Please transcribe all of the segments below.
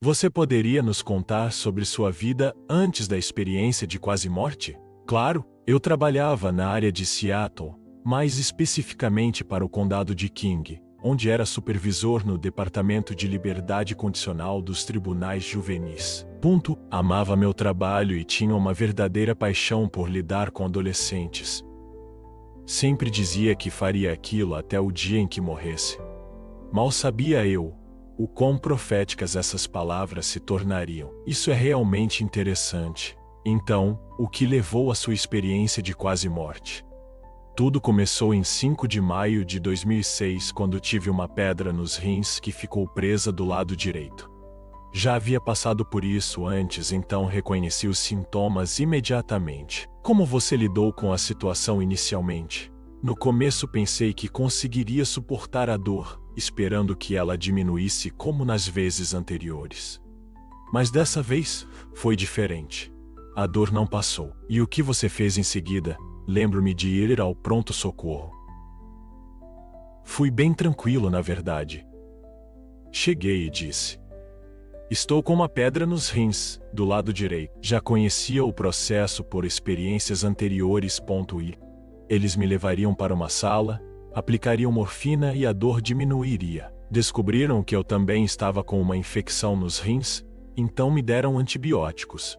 Você poderia nos contar sobre sua vida antes da experiência de quase morte? Claro, eu trabalhava na área de Seattle, mais especificamente para o condado de King, onde era supervisor no Departamento de Liberdade Condicional dos Tribunais Juvenis. Amava meu trabalho e tinha uma verdadeira paixão por lidar com adolescentes. Sempre dizia que faria aquilo até o dia em que morresse. Mal sabia eu o quão proféticas essas palavras se tornariam. Isso é realmente interessante. Então, o que levou à sua experiência de quase morte? Tudo começou em 5 de maio de 2006, quando tive uma pedra nos rins que ficou presa do lado direito. Já havia passado por isso antes, então reconheci os sintomas imediatamente. Como você lidou com a situação inicialmente? No começo pensei que conseguiria suportar a dor, esperando que ela diminuísse como nas vezes anteriores. Mas dessa vez, foi diferente. A dor não passou. E o que você fez em seguida? Lembro-me de ir ao pronto-socorro. Fui bem tranquilo, na verdade. Cheguei e disse: estou com uma pedra nos rins, do lado direito. Já conhecia o processo por experiências anteriores. Eles me levariam para uma sala, aplicariam morfina e a dor diminuiria. Descobriram que eu também estava com uma infecção nos rins, então me deram antibióticos.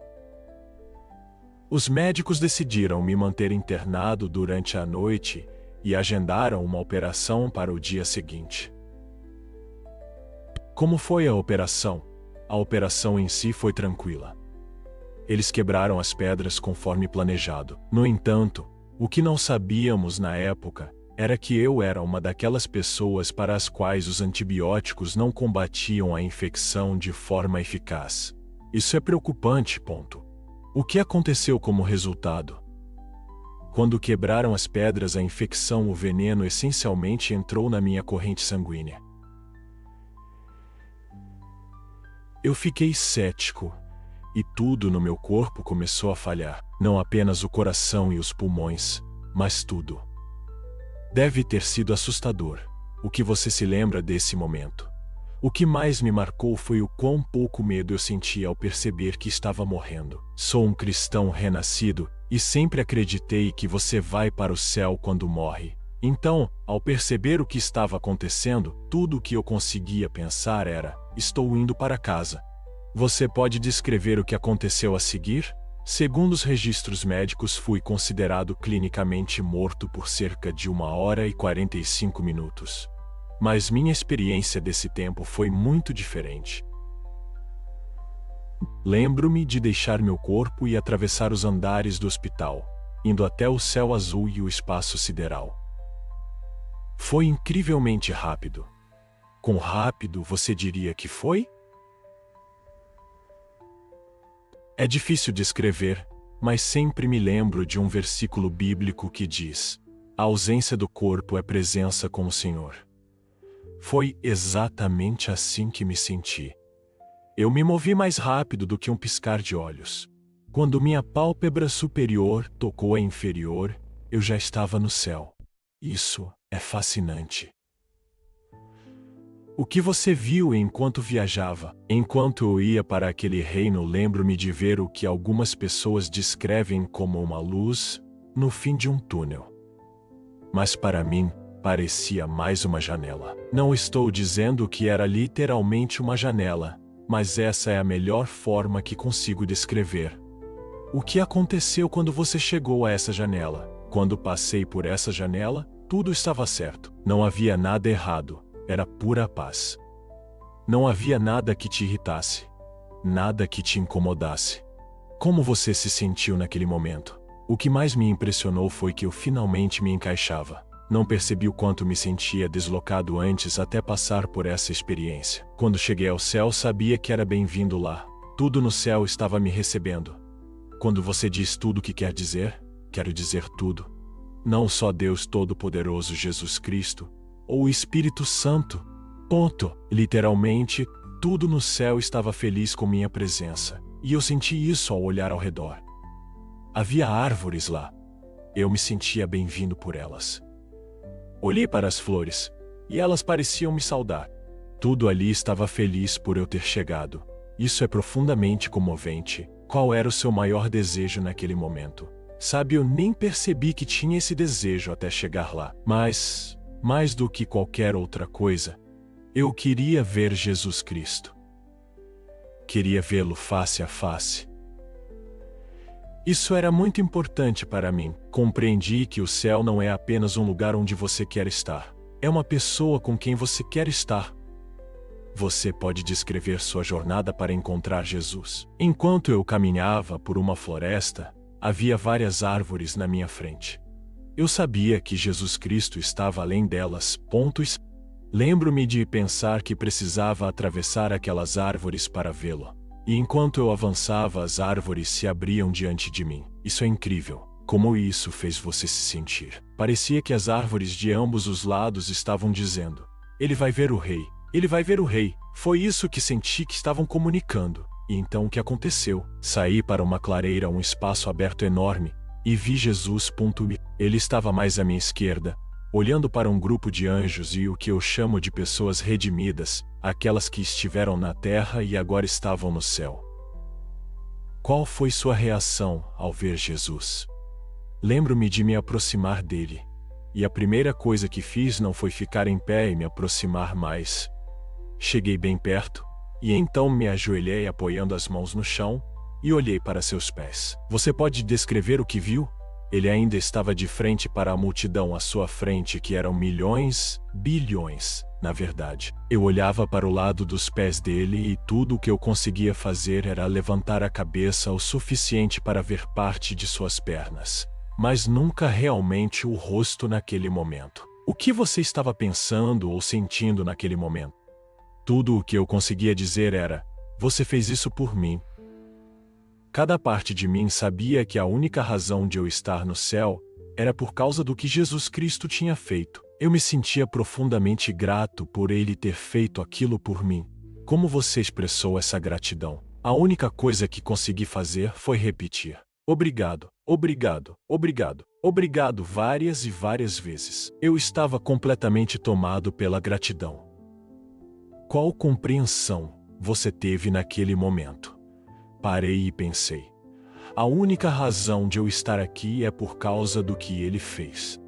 Os médicos decidiram me manter internado durante a noite e agendaram uma operação para o dia seguinte. Como foi a operação? A operação em si foi tranquila. Eles quebraram as pedras conforme planejado. No entanto, o que não sabíamos na época era que eu era uma daquelas pessoas para as quais os antibióticos não combatiam a infecção de forma eficaz. Isso é preocupante. O que aconteceu como resultado? Quando quebraram as pedras, a infecção, o veneno essencialmente entrou na minha corrente sanguínea. Eu fiquei cético, e tudo no meu corpo começou a falhar. Não apenas o coração e os pulmões, mas tudo. Deve ter sido assustador. O que você se lembra desse momento? O que mais me marcou foi o quão pouco medo eu senti ao perceber que estava morrendo. Sou um cristão renascido, e sempre acreditei que você vai para o céu quando morre. Então, ao perceber o que estava acontecendo, tudo o que eu conseguia pensar era: estou indo para casa. Você pode descrever o que aconteceu a seguir? Segundo os registros médicos, fui considerado clinicamente morto por cerca de 1h e 45 minutos. Mas minha experiência desse tempo foi muito diferente. Lembro-me de deixar meu corpo e atravessar os andares do hospital, indo até o céu azul e o espaço sideral. Foi incrivelmente rápido. Quão rápido você diria que foi? É difícil descrever, mas sempre me lembro de um versículo bíblico que diz: a ausência do corpo é presença com o Senhor. Foi exatamente assim que me senti. Eu me movi mais rápido do que um piscar de olhos. Quando minha pálpebra superior tocou a inferior, eu já estava no céu. Isso é fascinante. O que você viu enquanto viajava? Enquanto eu ia para aquele reino, lembro-me de ver o que algumas pessoas descrevem como uma luz no fim de um túnel. Mas para mim, parecia mais uma janela. Não estou dizendo que era literalmente uma janela, mas essa é a melhor forma que consigo descrever. O que aconteceu quando você chegou a essa janela? Quando passei por essa janela, tudo estava certo. Não havia nada errado. Era pura paz. Não havia nada que te irritasse. Nada que te incomodasse. Como você se sentiu naquele momento? O que mais me impressionou foi que eu finalmente me encaixava. Não percebi o quanto me sentia deslocado antes até passar por essa experiência. Quando cheguei ao céu, sabia que era bem-vindo lá. Tudo no céu estava me recebendo. Quando você diz tudo o que quer dizer, quero dizer tudo. Não só Deus Todo-Poderoso Jesus Cristo, ou o Espírito Santo. Literalmente, tudo no céu estava feliz com minha presença, e eu senti isso ao olhar ao redor. Havia árvores lá. Eu me sentia bem-vindo por elas. Olhei para as flores, e elas pareciam me saudar. Tudo ali estava feliz por eu ter chegado, Isso é profundamente comovente. Qual era o seu maior desejo naquele momento? Sabe, eu nem percebi que tinha esse desejo até chegar lá. Mas, mais do que qualquer outra coisa, eu queria ver Jesus Cristo. Queria vê-lo face a face. Isso era muito importante para mim. Compreendi que o céu não é apenas um lugar onde você quer estar. É uma pessoa com quem você quer estar. Você pode descrever sua jornada para encontrar Jesus. Enquanto eu caminhava por uma floresta, havia várias árvores na minha frente. Eu sabia que Jesus Cristo estava além delas. Lembro-me de pensar que precisava atravessar aquelas árvores para vê-lo. E enquanto eu avançava, as árvores se abriam diante de mim. Isso é incrível. Como isso fez você se sentir? Parecia que as árvores de ambos os lados estavam dizendo: ele vai ver o rei. Ele vai ver o rei. Foi isso que senti que estavam comunicando. E então o que aconteceu? Saí para uma clareira, um espaço aberto enorme, e vi Jesus. Ele estava mais à minha esquerda, olhando para um grupo de anjos e o que eu chamo de pessoas redimidas, aquelas que estiveram na terra e agora estavam no céu. Qual foi sua reação ao ver Jesus? Lembro-me de me aproximar dele. E a primeira coisa que fiz não foi ficar em pé e me aproximar mais. Cheguei bem perto, e então me ajoelhei apoiando as mãos no chão, e olhei para seus pés. Você pode descrever o que viu? Ele ainda estava de frente para a multidão à sua frente, que eram milhões, bilhões, na verdade. Eu olhava para o lado dos pés dele e tudo o que eu conseguia fazer era levantar a cabeça o suficiente para ver parte de suas pernas. Mas nunca realmente o rosto naquele momento. O que você estava pensando ou sentindo naquele momento? Tudo o que eu conseguia dizer era: você fez isso por mim. Cada parte de mim sabia que a única razão de eu estar no céu era por causa do que Jesus Cristo tinha feito. Eu me sentia profundamente grato por ele ter feito aquilo por mim. Como você expressou essa gratidão? A única coisa que consegui fazer foi repetir: obrigado, obrigado, obrigado, obrigado várias e várias vezes. Eu estava completamente tomado pela gratidão. Qual compreensão você teve naquele momento? Parei e pensei: a única razão de eu estar aqui é por causa do que ele fez.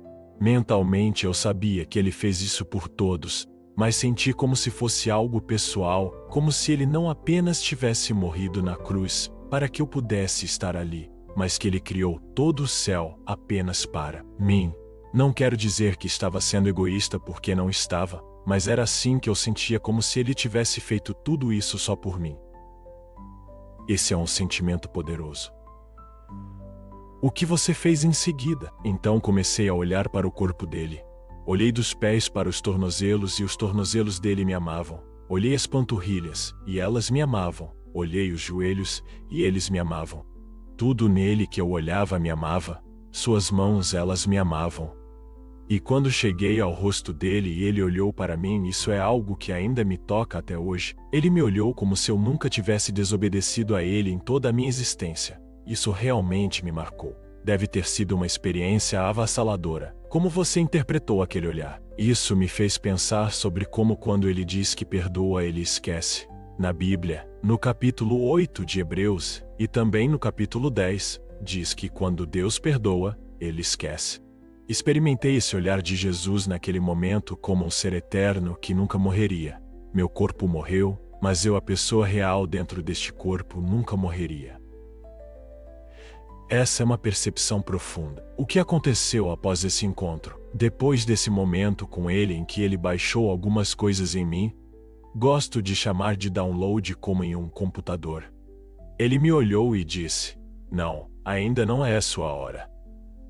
Mentalmente eu sabia que ele fez isso por todos, mas senti como se fosse algo pessoal, como se ele não apenas tivesse morrido na cruz para que eu pudesse estar ali, mas que ele criou todo o céu apenas para mim. Não quero dizer que estava sendo egoísta, porque não estava, mas era assim que eu sentia, como se ele tivesse feito tudo isso só por mim. Esse é um sentimento poderoso. O que você fez em seguida? Então comecei a olhar para o corpo dele. Olhei dos pés para os tornozelos e os tornozelos dele me amavam. Olhei as panturrilhas e elas me amavam. Olhei os joelhos e eles me amavam. Tudo nele que eu olhava me amava. Suas mãos, elas me amavam. E quando cheguei ao rosto dele e ele olhou para mim, isso é algo que ainda me toca até hoje. Ele me olhou como se eu nunca tivesse desobedecido a ele em toda a minha existência. Isso realmente me marcou. Deve ter sido uma experiência avassaladora. Como você interpretou aquele olhar? Isso me fez pensar sobre como, quando ele diz que perdoa, ele esquece. Na Bíblia, no capítulo 8 de Hebreus, e também no capítulo 10, diz que quando Deus perdoa, ele esquece. Experimentei esse olhar de Jesus naquele momento como um ser eterno que nunca morreria. Meu corpo morreu, mas eu, a pessoa real dentro deste corpo, nunca morreria. Essa é uma percepção profunda. O que aconteceu após esse encontro? Depois desse momento com ele em que ele baixou algumas coisas em mim, gosto de chamar de download, como em um computador. Ele me olhou e disse: não, ainda não é sua hora.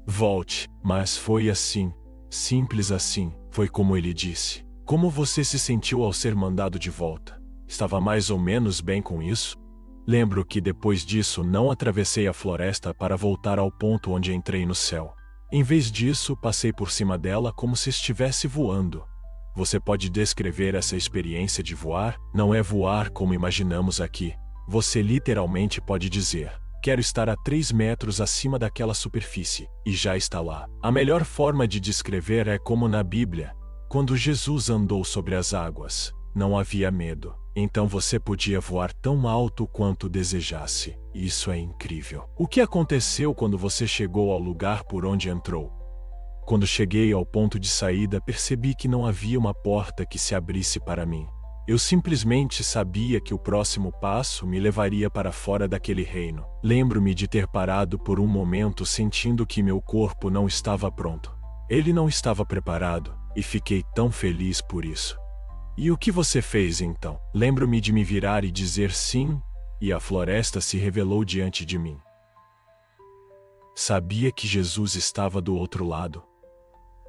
Volte. Mas foi assim, simples assim. Foi como ele disse. Como você se sentiu ao ser mandado de volta? Estava mais ou menos bem com isso? Lembro que depois disso não atravessei a floresta para voltar ao ponto onde entrei no céu. Em vez disso, passei por cima dela como se estivesse voando. Você pode descrever essa experiência de voar? Não é voar como imaginamos aqui. Você literalmente pode dizer: quero estar a 3 metros acima daquela superfície, e já está lá. A melhor forma de descrever é como na Bíblia, quando Jesus andou sobre as águas. Não havia medo. Então você podia voar tão alto quanto desejasse. Isso é incrível. O que aconteceu quando você chegou ao lugar por onde entrou? Quando cheguei ao ponto de saída, percebi que não havia uma porta que se abrisse para mim. Eu simplesmente sabia que o próximo passo me levaria para fora daquele reino. Lembro-me de ter parado por um momento sentindo que meu corpo não estava pronto. Ele não estava preparado, e fiquei tão feliz por isso. E o que você fez então? Lembro-me de me virar e dizer sim, e a floresta se revelou diante de mim. Sabia que Jesus estava do outro lado,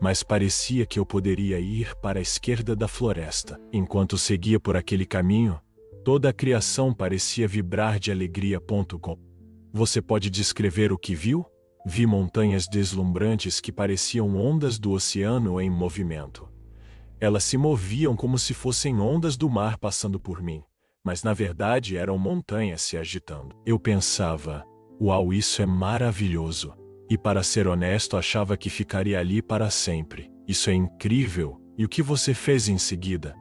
mas parecia que eu poderia ir para a esquerda da floresta. Enquanto seguia por aquele caminho, toda a criação parecia vibrar de alegria. Você pode descrever o que viu? Vi montanhas deslumbrantes que pareciam ondas do oceano em movimento. Elas se moviam como se fossem ondas do mar passando por mim, mas na verdade eram montanhas se agitando. Eu pensava, uau, isso é maravilhoso. E para ser honesto, achava que ficaria ali para sempre. Isso é incrível. E o que você fez em seguida?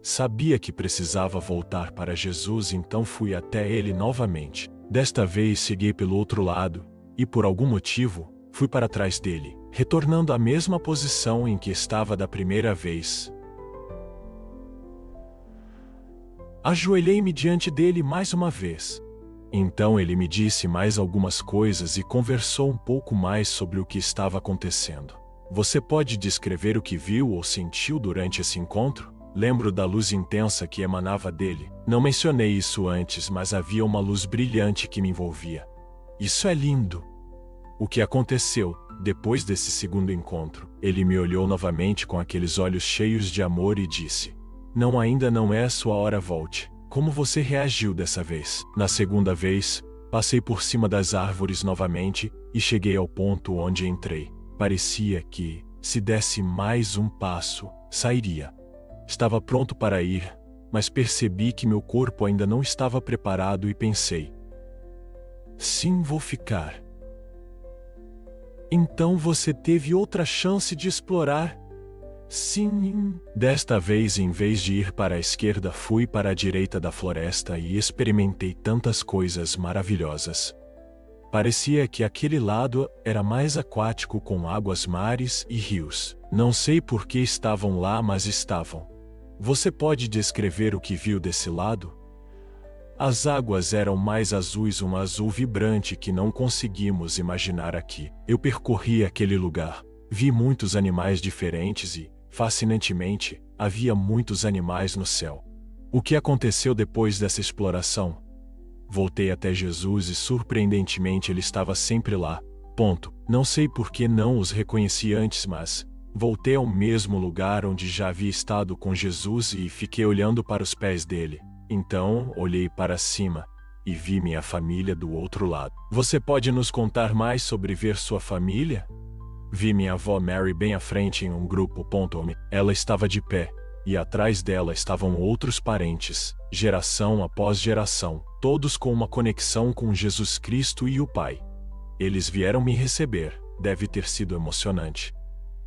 Sabia que precisava voltar para Jesus, então fui até ele novamente. Desta vez segui pelo outro lado, e por algum motivo, fui para trás dele, retornando à mesma posição em que estava da primeira vez. Ajoelhei-me diante dele mais uma vez. Então ele me disse mais algumas coisas e conversou um pouco mais sobre o que estava acontecendo. Você pode descrever o que viu ou sentiu durante esse encontro? Lembro da luz intensa que emanava dele. Não mencionei isso antes, mas havia uma luz brilhante que me envolvia. Isso é lindo. O que aconteceu depois desse segundo encontro? Ele me olhou novamente com aqueles olhos cheios de amor e disse: "Não, ainda não é a sua hora, volte." Como você reagiu dessa vez? Na segunda vez, passei por cima das árvores novamente e cheguei ao ponto onde entrei. Parecia que, se desse mais um passo, sairia. Estava pronto para ir, mas percebi que meu corpo ainda não estava preparado e pensei: sim, vou ficar. Então você teve outra chance de explorar? Sim. Desta vez, em vez de ir para a esquerda, fui para a direita da floresta e experimentei tantas coisas maravilhosas. Parecia que aquele lado era mais aquático, com águas, mares e rios. Não sei por que estavam lá, mas estavam. Você pode descrever o que viu desse lado? As águas eram mais azuis, um azul vibrante que não conseguimos imaginar aqui. Eu percorri aquele lugar, vi muitos animais diferentes e, fascinantemente, havia muitos animais no céu. O que aconteceu depois dessa exploração? Voltei até Jesus e surpreendentemente ele estava sempre lá. Não sei por que não os reconheci antes, mas voltei ao mesmo lugar onde já havia estado com Jesus e fiquei olhando para os pés dele. Então, olhei para cima e vi minha família do outro lado. Você pode nos contar mais sobre ver sua família? Vi minha avó Mary bem à frente em um grupo. Ela estava de pé, e atrás dela estavam outros parentes, geração após geração, todos com uma conexão com Jesus Cristo e o Pai. Eles vieram me receber, deve ter sido emocionante.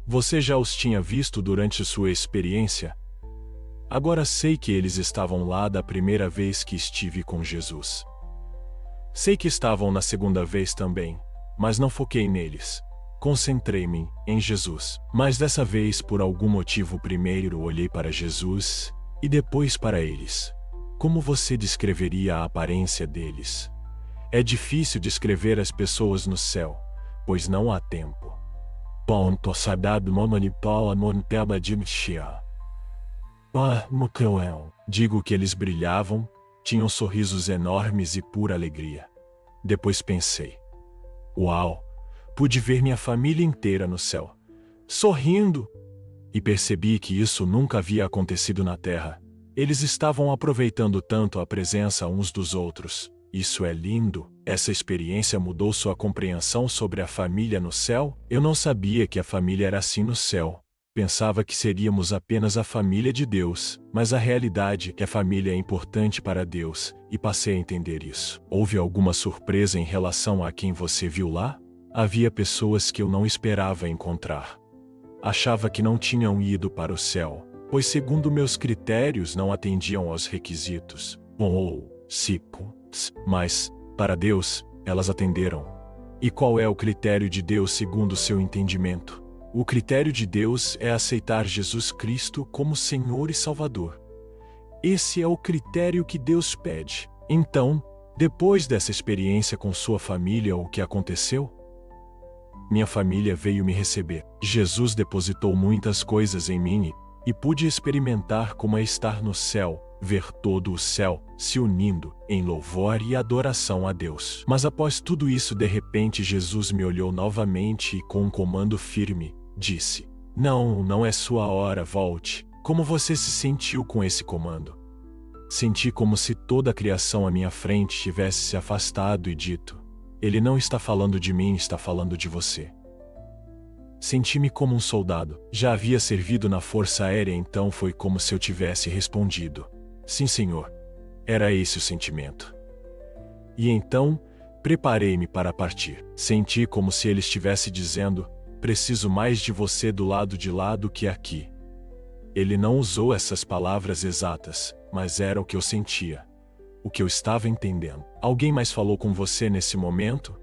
Você já os tinha visto durante sua experiência? Agora sei que eles estavam lá da primeira vez que estive com Jesus. Sei que estavam na segunda vez também, mas não foquei neles. Concentrei-me em Jesus. Mas dessa vez, por algum motivo, primeiro olhei para Jesus e depois para eles. Como você descreveria a aparência deles? É difícil descrever as pessoas no céu, pois não há tempo. Digo que eles brilhavam, tinham sorrisos enormes e pura alegria. Depois pensei: uau! Pude ver minha família inteira no céu, sorrindo. E percebi que isso nunca havia acontecido na terra. Eles estavam aproveitando tanto a presença uns dos outros. Isso é lindo. Essa experiência mudou sua compreensão sobre a família no céu? Eu não sabia que a família era assim no céu. Pensava que seríamos apenas a família de Deus, mas a realidade é que a família é importante para Deus, e passei a entender isso. Houve alguma surpresa em relação a quem você viu lá? Havia pessoas que eu não esperava encontrar. Achava que não tinham ido para o céu, pois segundo meus critérios não atendiam aos requisitos. Mas, para Deus, elas atenderam. E qual é o critério de Deus segundo seu entendimento? O critério de Deus é aceitar Jesus Cristo como Senhor e Salvador. Esse é o critério que Deus pede. Então, depois dessa experiência com sua família, o que aconteceu? Minha família veio me receber. Jesus depositou muitas coisas em mim e pude experimentar como é estar no céu, ver todo o céu se unindo em louvor e adoração a Deus. Mas após tudo isso, de repente, Jesus me olhou novamente e com um comando firme, disse: Não é sua hora, volte. Como você se sentiu com esse comando? Senti como se toda a criação à minha frente tivesse se afastado e dito: Ele não está falando de mim, está falando de você. Senti-me como um soldado. Já havia servido na Força Aérea, então foi como se eu tivesse respondido: Sim, senhor. Era esse o sentimento. E então, preparei-me para partir. Senti como se ele estivesse dizendo: Preciso mais de você do lado de lá do que aqui. Ele não usou essas palavras exatas, mas era o que eu sentia, o que eu estava entendendo. Alguém mais falou com você nesse momento?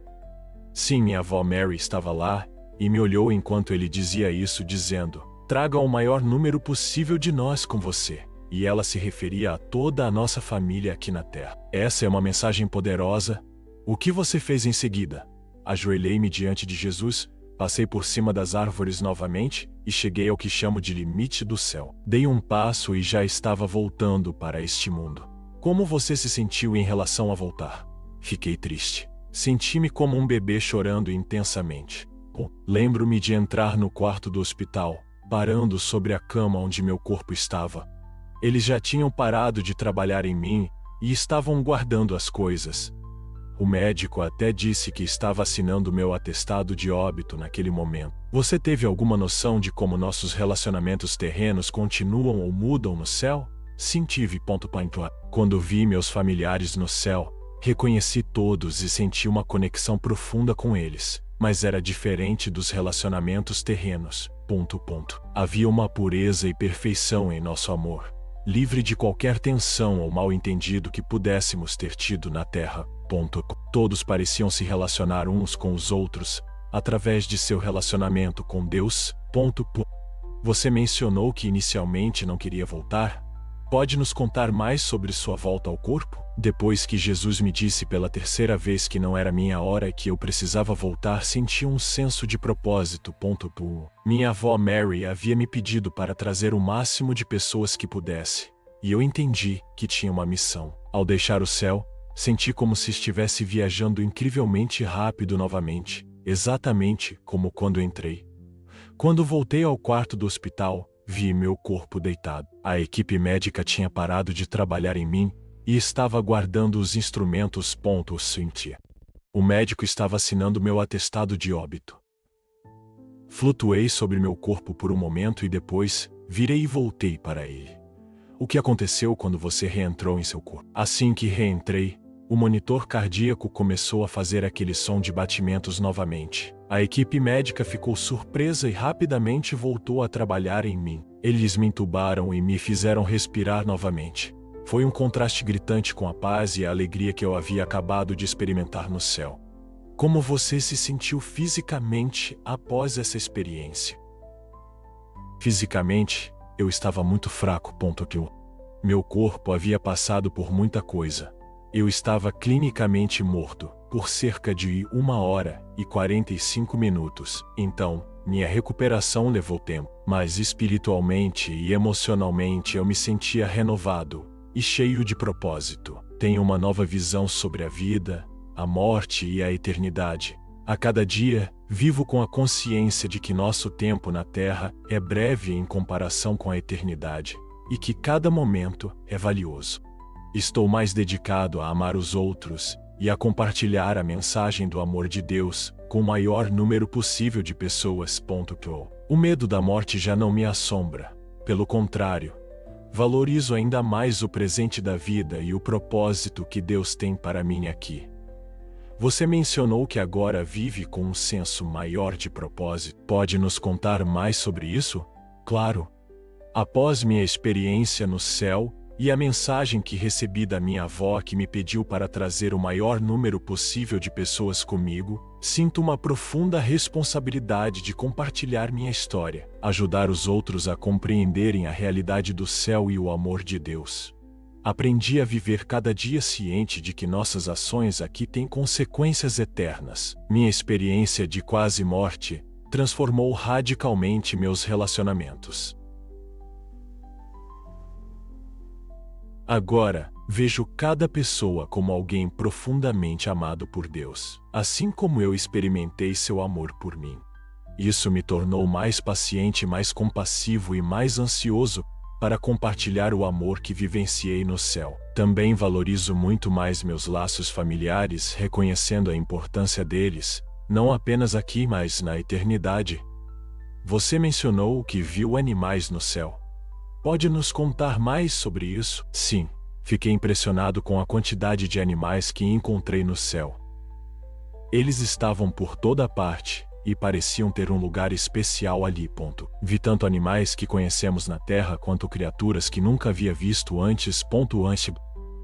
Sim, minha avó Mary estava lá e me olhou enquanto ele dizia isso, dizendo: Traga o maior número possível de nós com você. E ela se referia a toda a nossa família aqui na Terra. Essa é uma mensagem poderosa. O que você fez em seguida? Ajoelhei-me diante de Jesus, passei por cima das árvores novamente e cheguei ao que chamo de limite do céu. Dei um passo e já estava voltando para este mundo. Como você se sentiu em relação a voltar? Fiquei triste. Senti-me como um bebê chorando intensamente. Lembro-me de entrar no quarto do hospital, parando sobre a cama onde meu corpo estava. Eles já tinham parado de trabalhar em mim e estavam guardando as coisas. O médico até disse que estava assinando meu atestado de óbito naquele momento. Você teve alguma noção de como nossos relacionamentos terrenos continuam ou mudam no céu? Sim, tive. Quando vi meus familiares no céu, reconheci todos e senti uma conexão profunda com eles. Mas era diferente dos relacionamentos terrenos. Havia uma pureza e perfeição em nosso amor, livre de qualquer tensão ou mal-entendido que pudéssemos ter tido na Terra. Todos pareciam se relacionar uns com os outros, através de seu relacionamento com Deus. Você mencionou que inicialmente não queria voltar? Pode nos contar mais sobre sua volta ao corpo? Depois que Jesus me disse pela terceira vez que não era minha hora e que eu precisava voltar, senti um senso de propósito. Minha avó Mary havia me pedido para trazer o máximo de pessoas que pudesse, e eu entendi que tinha uma missão. Ao deixar o céu, senti como se estivesse viajando incrivelmente rápido novamente, exatamente como quando entrei. Quando voltei ao quarto do hospital, vi meu corpo deitado. A equipe médica tinha parado de trabalhar em mim e estava guardando os instrumentos. Senti. O médico estava assinando meu atestado de óbito. Flutuei sobre meu corpo por um momento e depois virei e voltei para ele. O que aconteceu quando você reentrou em seu corpo? Assim que reentrei, o monitor cardíaco começou a fazer aquele som de batimentos novamente. A equipe médica ficou surpresa e rapidamente voltou a trabalhar em mim. Eles me entubaram e me fizeram respirar novamente. Foi um contraste gritante com a paz e a alegria que eu havia acabado de experimentar no céu. Como você se sentiu fisicamente após essa experiência? Fisicamente, eu estava muito fraco. Meu corpo havia passado por muita coisa. Eu estava clinicamente morto por cerca de 1 hora e 45 minutos. Então, minha recuperação levou tempo. Mas espiritualmente e emocionalmente eu me sentia renovado e cheio de propósito. Tenho uma nova visão sobre a vida, a morte e a eternidade. A cada dia, vivo com a consciência de que nosso tempo na Terra é breve em comparação com a eternidade, e que cada momento é valioso. Estou mais dedicado a amar os outros e a compartilhar a mensagem do amor de Deus com o maior número possível de pessoas. O medo da morte já não me assombra. Pelo contrário, valorizo ainda mais o presente da vida e o propósito que Deus tem para mim aqui. Você mencionou que agora vive com um senso maior de propósito. Pode nos contar mais sobre isso? Claro. Após minha experiência no céu, e a mensagem que recebi da minha avó que me pediu para trazer o maior número possível de pessoas comigo, sinto uma profunda responsabilidade de compartilhar minha história, ajudar os outros a compreenderem a realidade do céu e o amor de Deus. Aprendi a viver cada dia ciente de que nossas ações aqui têm consequências eternas. Minha experiência de quase morte transformou radicalmente meus relacionamentos. Agora, vejo cada pessoa como alguém profundamente amado por Deus, assim como eu experimentei seu amor por mim. Isso me tornou mais paciente, mais compassivo e mais ansioso para compartilhar o amor que vivenciei no céu. Também valorizo muito mais meus laços familiares, reconhecendo a importância deles, não apenas aqui, mas na eternidade. Você mencionou que viu animais no céu. Pode nos contar mais sobre isso? Sim, fiquei impressionado com a quantidade de animais que encontrei no céu. Eles estavam por toda parte e pareciam ter um lugar especial ali. Vi tanto animais que conhecemos na Terra quanto criaturas que nunca havia visto antes.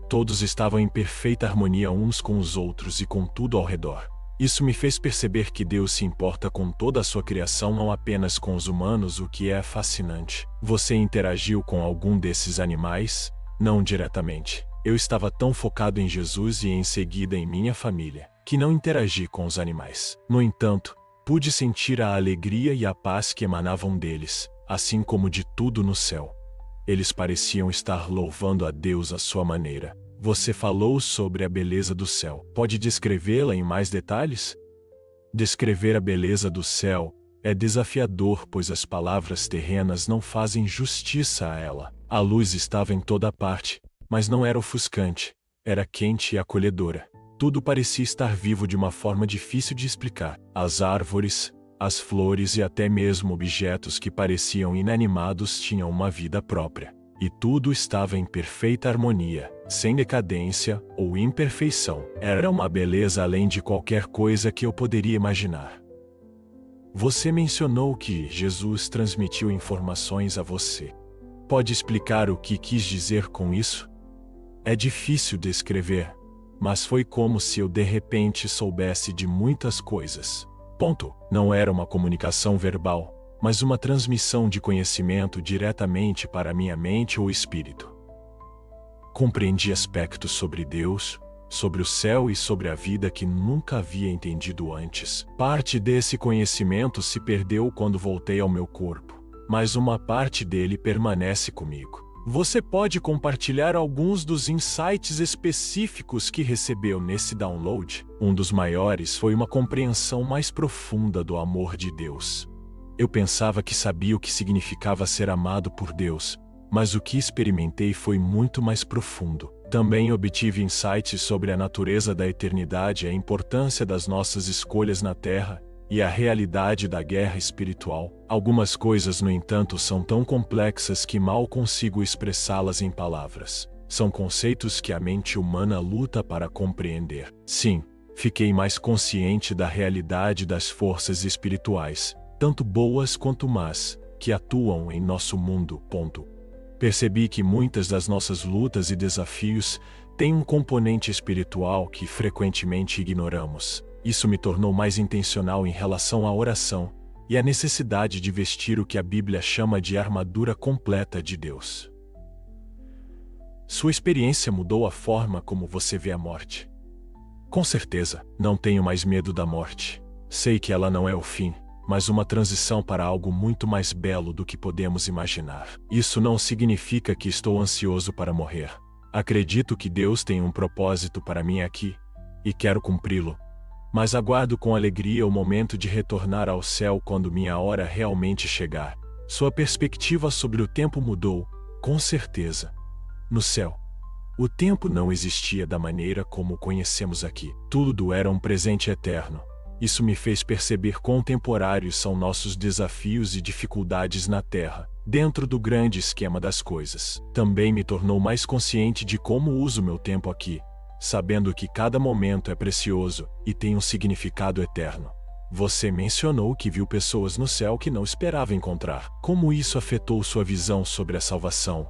Todos estavam em perfeita harmonia uns com os outros e com tudo ao redor. Isso me fez perceber que Deus se importa com toda a sua criação, não apenas com os humanos, o que é fascinante. Você interagiu com algum desses animais? Não diretamente. Eu estava tão focado em Jesus e em seguida em minha família, que não interagi com os animais. No entanto, pude sentir a alegria e a paz que emanavam deles, assim como de tudo no céu. Eles pareciam estar louvando a Deus à sua maneira. Você falou sobre a beleza do céu. Pode descrevê-la em mais detalhes? Descrever a beleza do céu é desafiador, pois as palavras terrenas não fazem justiça a ela. A luz estava em toda parte, mas não era ofuscante, era quente e acolhedora. Tudo parecia estar vivo de uma forma difícil de explicar. As árvores, as flores e até mesmo objetos que pareciam inanimados tinham uma vida própria. E tudo estava em perfeita harmonia, sem decadência ou imperfeição. Era uma beleza além de qualquer coisa que eu poderia imaginar. Você mencionou que Jesus transmitiu informações a você. Pode explicar o que quis dizer com isso? É difícil descrever, mas foi como se eu de repente soubesse de muitas coisas. Não era uma comunicação verbal, mas uma transmissão de conhecimento diretamente para minha mente ou espírito. Compreendi aspectos sobre Deus, sobre o céu e sobre a vida que nunca havia entendido antes. Parte desse conhecimento se perdeu quando voltei ao meu corpo, mas uma parte dele permanece comigo. Você pode compartilhar alguns dos insights específicos que recebeu nesse download? Um dos maiores foi uma compreensão mais profunda do amor de Deus. Eu pensava que sabia o que significava ser amado por Deus, mas o que experimentei foi muito mais profundo. Também obtive insights sobre a natureza da eternidade, a importância das nossas escolhas na Terra e a realidade da guerra espiritual. Algumas coisas, no entanto, são tão complexas que mal consigo expressá-las em palavras. São conceitos que a mente humana luta para compreender. Sim, fiquei mais consciente da realidade das forças espirituais, tanto boas quanto más, que atuam em nosso mundo. Percebi que muitas das nossas lutas e desafios têm um componente espiritual que frequentemente ignoramos. Isso me tornou mais intencional em relação à oração e à necessidade de vestir o que a Bíblia chama de armadura completa de Deus. Sua experiência mudou a forma como você vê a morte? Com certeza, não tenho mais medo da morte. Sei que ela não é o fim, mas uma transição para algo muito mais belo do que podemos imaginar. Isso não significa que estou ansioso para morrer. Acredito que Deus tem um propósito para mim aqui, e quero cumpri-lo. Mas aguardo com alegria o momento de retornar ao céu quando minha hora realmente chegar. Sua perspectiva sobre o tempo mudou, com certeza. No céu, o tempo não existia da maneira como o conhecemos aqui. Tudo era um presente eterno. Isso me fez perceber quão temporários são nossos desafios e dificuldades na Terra, dentro do grande esquema das coisas. Também me tornou mais consciente de como uso meu tempo aqui, sabendo que cada momento é precioso e tem um significado eterno. Você mencionou que viu pessoas no céu que não esperava encontrar. Como isso afetou sua visão sobre a salvação?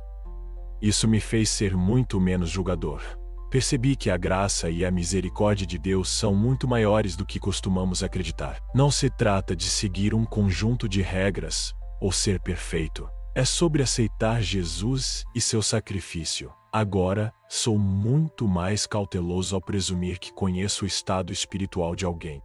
Isso me fez ser muito menos julgador. Percebi que a graça e a misericórdia de Deus são muito maiores do que costumamos acreditar. Não se trata de seguir um conjunto de regras ou ser perfeito. É sobre aceitar Jesus e seu sacrifício. Agora, sou muito mais cauteloso ao presumir que conheço o estado espiritual de alguém.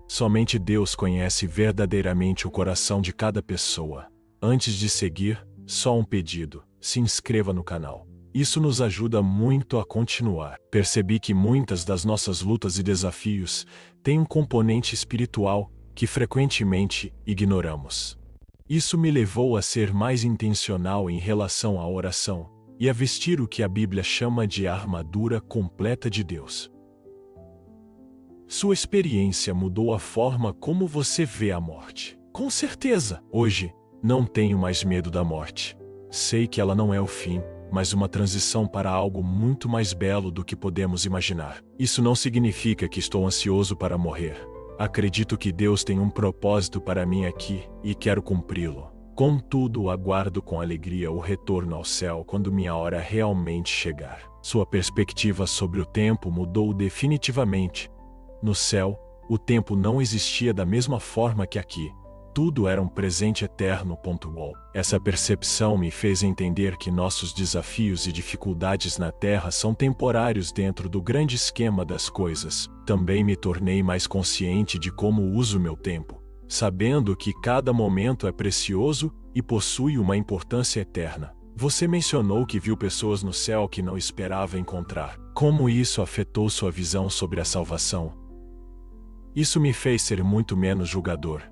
Somente Deus conhece verdadeiramente o coração de cada pessoa. Antes de seguir, só um pedido: se inscreva no canal. Isso nos ajuda muito a continuar. Percebi que muitas das nossas lutas e desafios têm um componente espiritual que frequentemente ignoramos. Isso me levou a ser mais intencional em relação à oração e a vestir o que a Bíblia chama de a armadura completa de Deus. Sua experiência mudou a forma como você vê a morte. Com certeza, hoje, não tenho mais medo da morte. Sei que ela não é o fim, mas uma transição para algo muito mais belo do que podemos imaginar. Isso não significa que estou ansioso para morrer. Acredito que Deus tem um propósito para mim aqui e quero cumpri-lo. Contudo, aguardo com alegria o retorno ao céu quando minha hora realmente chegar. Sua perspectiva sobre o tempo mudou definitivamente. No céu, o tempo não existia da mesma forma que aqui. Tudo era um presente eterno. Essa percepção me fez entender que nossos desafios e dificuldades na Terra são temporários dentro do grande esquema das coisas. Também me tornei mais consciente de como uso meu tempo, sabendo que cada momento é precioso e possui uma importância eterna. Você mencionou que viu pessoas no céu que não esperava encontrar. Como isso afetou sua visão sobre a salvação? Isso me fez ser muito menos julgador.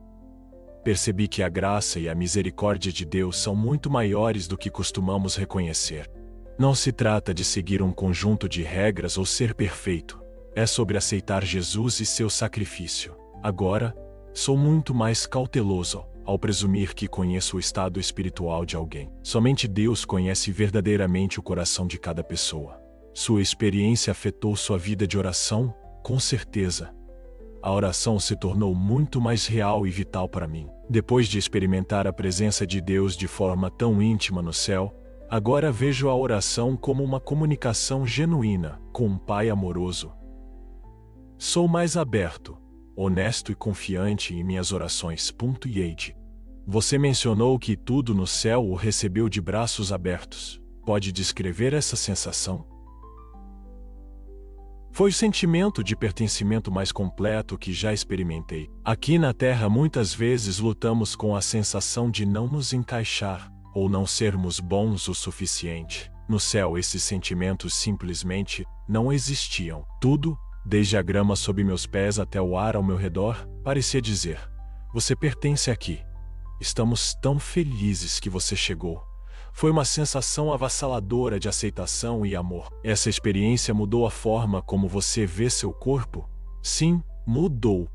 Percebi que a graça e a misericórdia de Deus são muito maiores do que costumamos reconhecer. Não se trata de seguir um conjunto de regras ou ser perfeito. É sobre aceitar Jesus e seu sacrifício. Agora, sou muito mais cauteloso ao presumir que conheço o estado espiritual de alguém. Somente Deus conhece verdadeiramente o coração de cada pessoa. Sua experiência afetou sua vida de oração? Com certeza. A oração se tornou muito mais real e vital para mim. Depois de experimentar a presença de Deus de forma tão íntima no céu, agora vejo a oração como uma comunicação genuína com um Pai amoroso. Sou mais aberto, honesto e confiante em minhas orações. Você mencionou que tudo no céu o recebeu de braços abertos. Pode descrever essa sensação? Foi o sentimento de pertencimento mais completo que já experimentei. Aqui na Terra muitas vezes lutamos com a sensação de não nos encaixar, ou não sermos bons o suficiente. No céu esses sentimentos simplesmente não existiam. Tudo, desde a grama sob meus pés até o ar ao meu redor, parecia dizer: você pertence aqui. Estamos tão felizes que você chegou. Foi uma sensação avassaladora de aceitação e amor. Essa experiência mudou a forma como você vê seu corpo? Sim, mudou.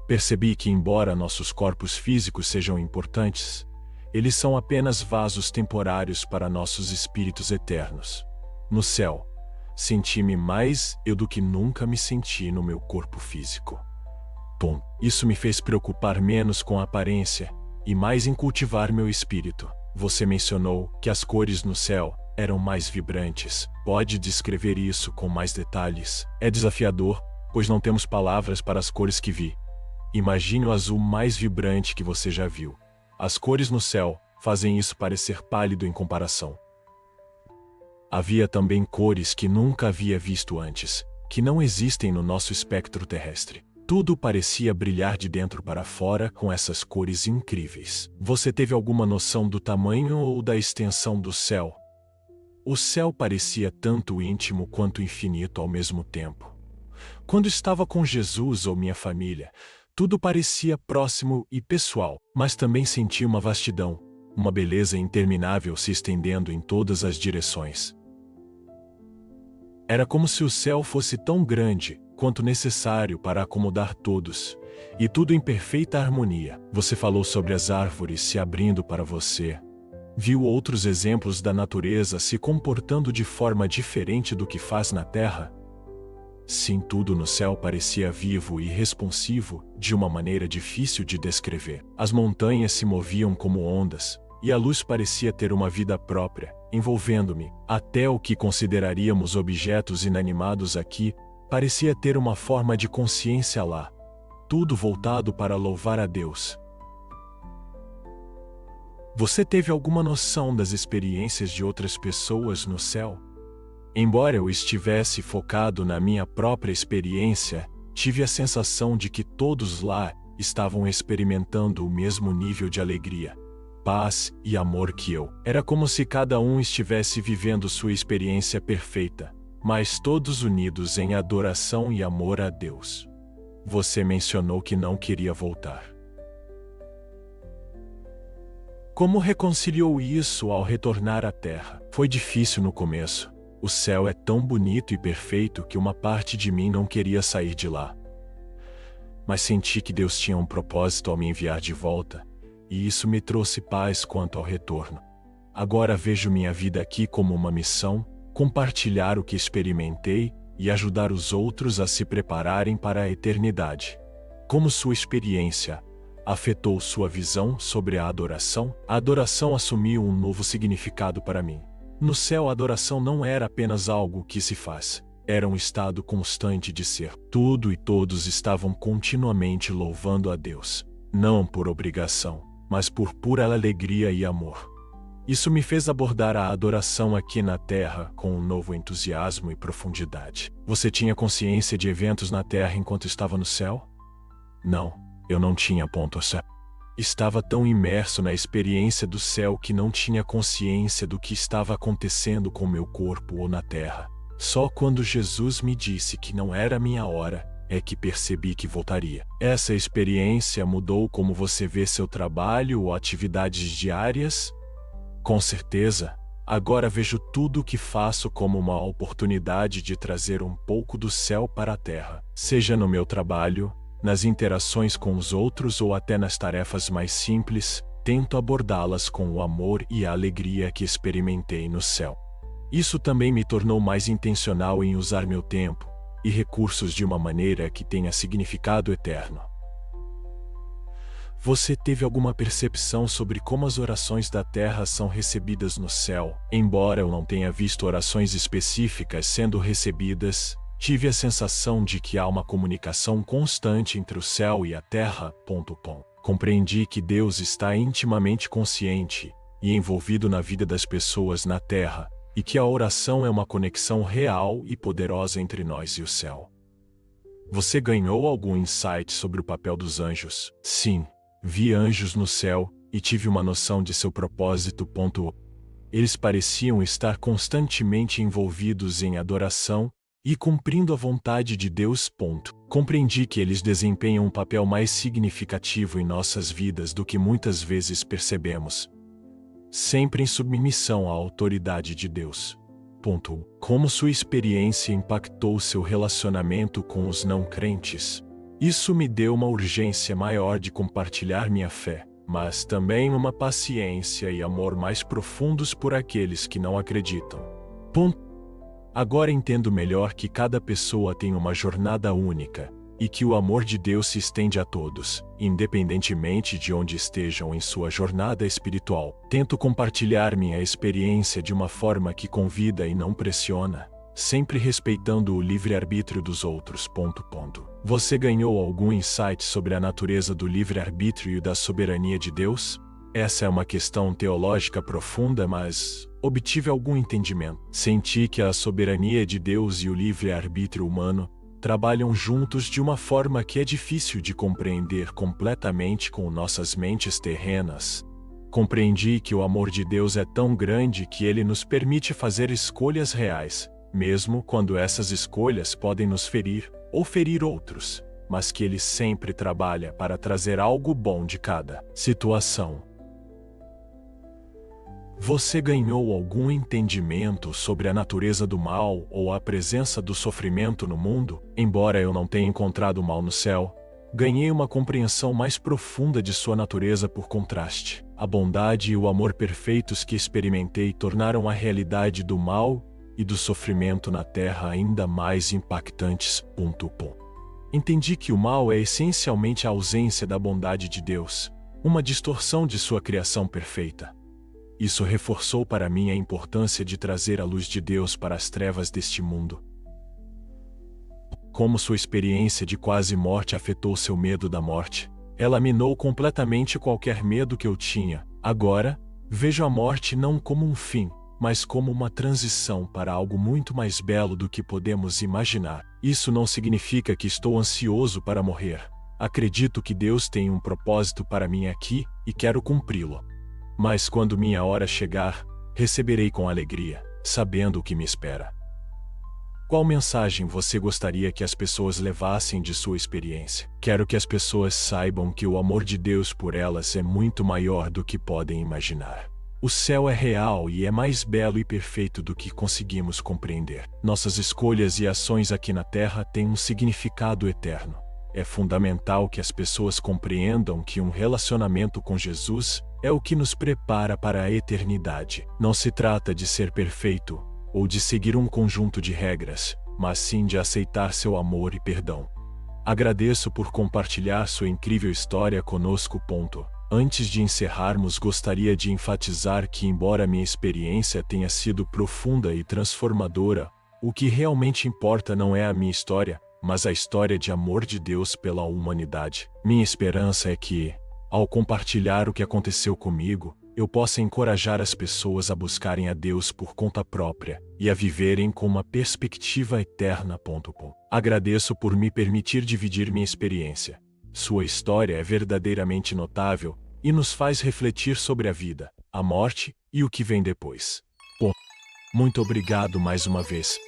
Percebi que, embora nossos corpos físicos sejam importantes, eles são apenas vasos temporários para nossos espíritos eternos. No céu, senti-me mais eu do que nunca me senti no meu corpo físico. Isso me fez preocupar menos com a aparência e mais em cultivar meu espírito. Você mencionou que as cores no céu eram mais vibrantes. Pode descrever isso com mais detalhes? É desafiador, pois não temos palavras para as cores que vi. Imagine o azul mais vibrante que você já viu. As cores no céu fazem isso parecer pálido em comparação. Havia também cores que nunca havia visto antes, que não existem no nosso espectro terrestre. Tudo parecia brilhar de dentro para fora com essas cores incríveis. Você teve alguma noção do tamanho ou da extensão do céu? O céu parecia tanto íntimo quanto infinito ao mesmo tempo. Quando estava com Jesus ou minha família, tudo parecia próximo e pessoal, mas também senti uma vastidão, uma beleza interminável se estendendo em todas as direções. Era como se o céu fosse tão grande quanto necessário para acomodar todos, e tudo em perfeita harmonia. Você falou sobre as árvores se abrindo para você. Viu outros exemplos da natureza se comportando de forma diferente do que faz na Terra? Sim, tudo no céu parecia vivo e responsivo, de uma maneira difícil de descrever. As montanhas se moviam como ondas, e a luz parecia ter uma vida própria, envolvendo-me. Até o que consideraríamos objetos inanimados aqui parecia ter uma forma de consciência lá. Tudo voltado para louvar a Deus. Você teve alguma noção das experiências de outras pessoas no céu? Embora eu estivesse focado na minha própria experiência, tive a sensação de que todos lá estavam experimentando o mesmo nível de alegria, paz e amor que eu. Era como se cada um estivesse vivendo sua experiência perfeita, mas todos unidos em adoração e amor a Deus. Você mencionou que não queria voltar. Como reconciliou isso ao retornar à Terra? Foi difícil no começo. O céu é tão bonito e perfeito que uma parte de mim não queria sair de lá. Mas senti que Deus tinha um propósito ao me enviar de volta, e isso me trouxe paz quanto ao retorno. Agora vejo minha vida aqui como uma missão, compartilhar o que experimentei e ajudar os outros a se prepararem para a eternidade. Como sua experiência afetou sua visão sobre a adoração? A adoração assumiu um novo significado para mim. No céu, a adoração não era apenas algo que se faz. Era um estado constante de ser. Tudo e todos estavam continuamente louvando a Deus. Não por obrigação, mas por pura alegria e amor. Isso me fez abordar a adoração aqui na Terra com um novo entusiasmo e profundidade. Você tinha consciência de eventos na Terra enquanto estava no céu? Não, eu não tinha ponto certo. Estava tão imerso na experiência do céu que não tinha consciência do que estava acontecendo com meu corpo ou na terra. Só quando Jesus me disse que não era minha hora, é que percebi que voltaria. Essa experiência mudou como você vê seu trabalho ou atividades diárias? Com certeza, agora vejo tudo o que faço como uma oportunidade de trazer um pouco do céu para a terra, seja no meu trabalho, nas interações com os outros ou até nas tarefas mais simples, tento abordá-las com o amor e a alegria que experimentei no céu. Isso também me tornou mais intencional em usar meu tempo e recursos de uma maneira que tenha significado eterno. Você teve alguma percepção sobre como as orações da terra são recebidas no céu? Embora eu não tenha visto orações específicas sendo recebidas, tive a sensação de que há uma comunicação constante entre o céu e a terra. Compreendi que Deus está intimamente consciente e envolvido na vida das pessoas na terra, e que a oração é uma conexão real e poderosa entre nós e o céu. Você ganhou algum insight sobre o papel dos anjos? Sim, vi anjos no céu e tive uma noção de seu propósito. Eles pareciam estar constantemente envolvidos em adoração e cumprindo a vontade de Deus. Compreendi que eles desempenham um papel mais significativo em nossas vidas do que muitas vezes percebemos. Sempre em submissão à autoridade de Deus. Como sua experiência impactou seu relacionamento com os não crentes? Isso me deu uma urgência maior de compartilhar minha fé, mas também uma paciência e amor mais profundos por aqueles que não acreditam. Agora entendo melhor que cada pessoa tem uma jornada única, e que o amor de Deus se estende a todos, independentemente de onde estejam em sua jornada espiritual. Tento compartilhar minha experiência de uma forma que convida e não pressiona, sempre respeitando o livre-arbítrio dos outros. Você ganhou algum insight sobre a natureza do livre-arbítrio e da soberania de Deus? Essa é uma questão teológica profunda, mas obtive algum entendimento. Senti que a soberania de Deus e o livre-arbítrio humano trabalham juntos de uma forma que é difícil de compreender completamente com nossas mentes terrenas. Compreendi que o amor de Deus é tão grande que ele nos permite fazer escolhas reais, mesmo quando essas escolhas podem nos ferir ou ferir outros, mas que ele sempre trabalha para trazer algo bom de cada situação. Você ganhou algum entendimento sobre a natureza do mal ou a presença do sofrimento no mundo? Embora eu não tenha encontrado o mal no céu, ganhei uma compreensão mais profunda de sua natureza por contraste. A bondade e o amor perfeitos que experimentei tornaram a realidade do mal e do sofrimento na terra ainda mais impactantes. Entendi que o mal é essencialmente a ausência da bondade de Deus, uma distorção de sua criação perfeita. Isso reforçou para mim a importância de trazer a luz de Deus para as trevas deste mundo. Como sua experiência de quase morte afetou seu medo da morte, ela minou completamente qualquer medo que eu tinha. Agora, vejo a morte não como um fim, mas como uma transição para algo muito mais belo do que podemos imaginar. Isso não significa que estou ansioso para morrer. Acredito que Deus tem um propósito para mim aqui e quero cumpri-lo. Mas quando minha hora chegar, receberei com alegria, sabendo o que me espera. Qual mensagem você gostaria que as pessoas levassem de sua experiência? Quero que as pessoas saibam que o amor de Deus por elas é muito maior do que podem imaginar. O céu é real e é mais belo e perfeito do que conseguimos compreender. Nossas escolhas e ações aqui na Terra têm um significado eterno. É fundamental que as pessoas compreendam que um relacionamento com Jesus é o que nos prepara para a eternidade. Não se trata de ser perfeito ou de seguir um conjunto de regras, mas sim de aceitar seu amor e perdão. Agradeço por compartilhar sua incrível história conosco. Antes de encerrarmos, gostaria de enfatizar que, embora minha experiência tenha sido profunda e transformadora, o que realmente importa não é a minha história, mas a história de amor de Deus pela humanidade. Minha esperança é que, ao compartilhar o que aconteceu comigo, eu possa encorajar as pessoas a buscarem a Deus por conta própria e a viverem com uma perspectiva eterna. Agradeço por me permitir dividir minha experiência. Sua história é verdadeiramente notável e nos faz refletir sobre a vida, a morte e o que vem depois. Muito obrigado mais uma vez.